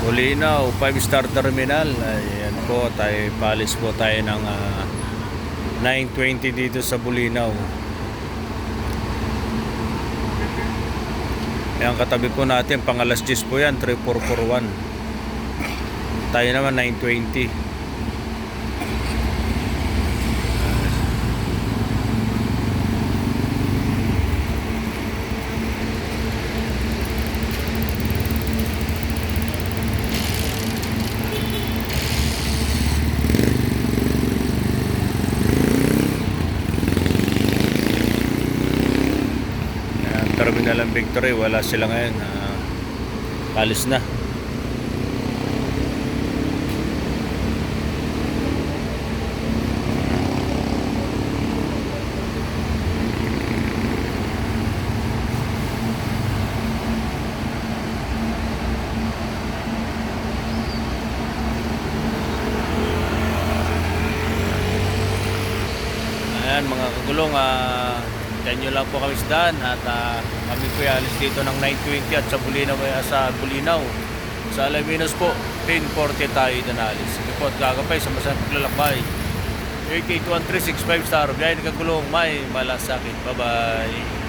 Bulinaw, 5-star terminal. Ayan po, tayo palis po tayo ng 9:20 dito sa Bulinaw. Ayan, katabi po natin, pang alas 10 po yan, 3441. Tayo naman 9:20. Terminal ng Victory, wala sila ngayon. Palis na. Ayan mga kagulong, dyan nyo lang po kami isdaan at kami po alis dito ng 9:20 at sa Bulinaw sa Alaminos po 10:40 tayo inalis. Sige po at gagapay sa masang paglalakbay 881365 star biyahe ng kagulong, may malasakit. Bye bye.